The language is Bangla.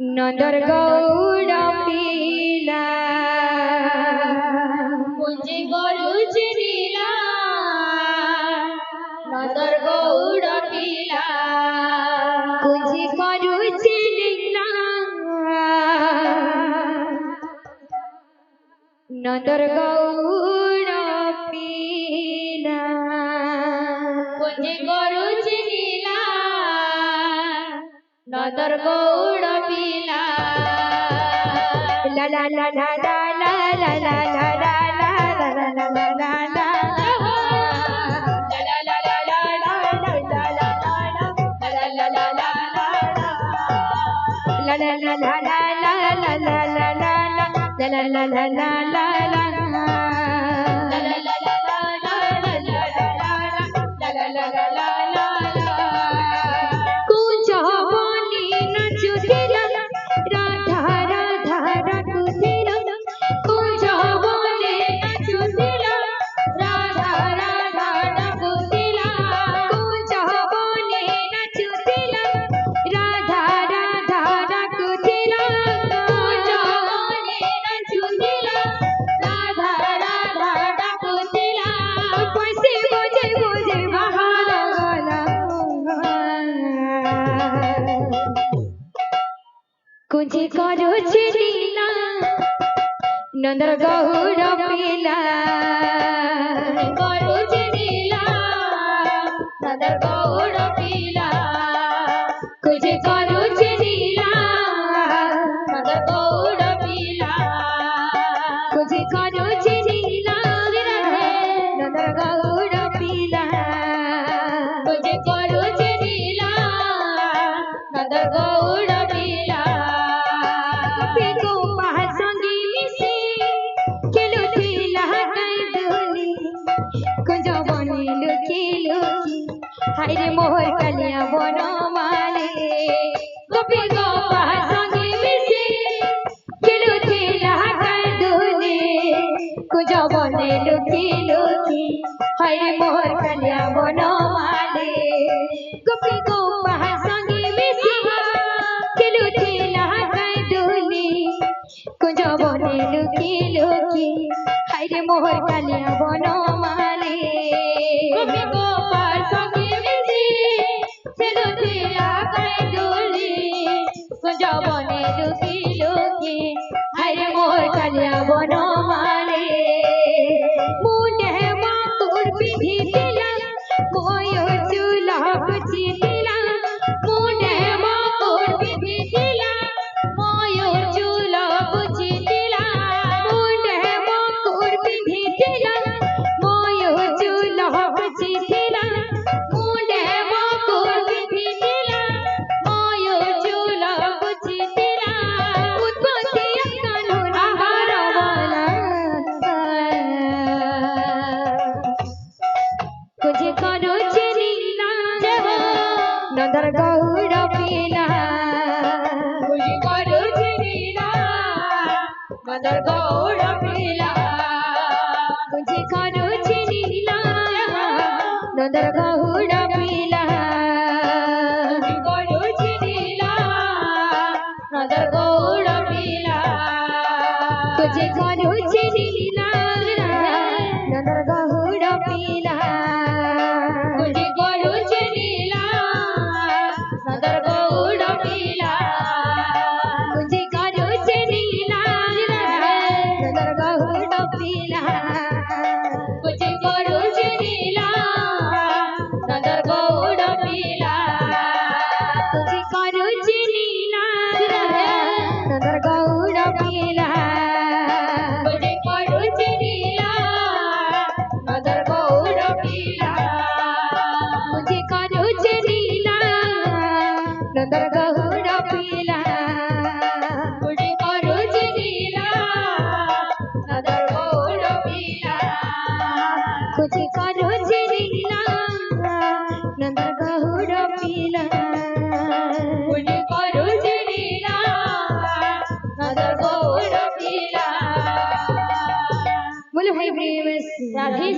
নন্দর গৌড় পিলা কুঞ্জি গরুচি নীলা নন্দর গৌড় পিলা কুঞ্জি গরুচি নীলা নন্দর গৌড় পিলা কুঞ্জি গরুচি নীলা নন্দর গৌড় পিলা লা লা লা লা লা লা লা লা লা কুঞ্জি গরুচি নীলা নন্দর গৌড় পিলা গরুচি নীলা নন্দর গৌড় পিলা কুঞ্জি গরুচি নীলা নন্দর গৌড় পিলা কুঞ্জি গরুচি নীলা নন্দর গৌড় পিলা কুঞ্জি গরুচি নীলা নন্দর গৌড় পিলা হাইরে মোহর কালিয়া বন মালে গোপী গোপা সঙ্গে মিশে খেলুছিলা কান্দুলে কুঞ্জ বনে লুকি লুকি হাইরে মোহর কালিয়া বন মালে গোপী গোপা সঙ্গে মিশে খেলুছিলা কান্দুলে কুঞ্জ বনে লুকি লুকি হাইরে মোহর কালিয়া বন মালে গোপী গোপাল সঙ্গে মিশে খেলুছিলা কান্দুলে কুঞ্জ বনে লুকি লুকি হাইরে মোহর কালিয়া বন মালে মুন্ডে মাকুর পিঠি দিলা ময়ূর চুলা কুচি দিলা মুন্ডে মাকুর পিঠি দিলা ময়ূর চুলা কুচি দিলা মুন্ডে মাকুর পিঠি দিলা ময়ূর চুলা কুচি দিলা মুন্ডে মাকুর পিঠি দিলা ময়ূর চুলা কুচি দিলা উৎপত্তি কানুন আহার বলা কুঞ্জি গরুচি নীলা নন্দর গৌড় পিলা কুঞ্জি গরুচি নীলা নন্দর গৌড় পিলা কুঞ্জি গরুচি নীলা নন্দর গৌড় পিলা কুঞ্জি গরুচি নীলা নন্দর গৌড় পিলা কুঞ্জি গরুচি নীলা নন্দর গৌড় পিলা কুঞ্জি গরুচি নীলা নন্দর গৌড় পিলা কুঞ্জি গরুচি নীলা নন্দর গৌড় পিলা কুঞ্জি গরুচি নীলা নন্দর গৌড় পিলা কুঞ্জি গরুচি নীলা নন্দর গৌড় পিলা কুঞ্জি গরুচি নীলা নন্দর গৌড় পিলা কুঞ্জি গরুচি নীলা নন্দর গৌড় পিলা কুঞ্জি গরুচি নীলা নন্দর গৌড় পিলা কুঞ্জি গরুচি নীলা নন্দর গৌড় পিলা কুঞ্জি গরুচি নীলা নন্দর গৌড় পিলা বলে ভাই প্রেম রাধে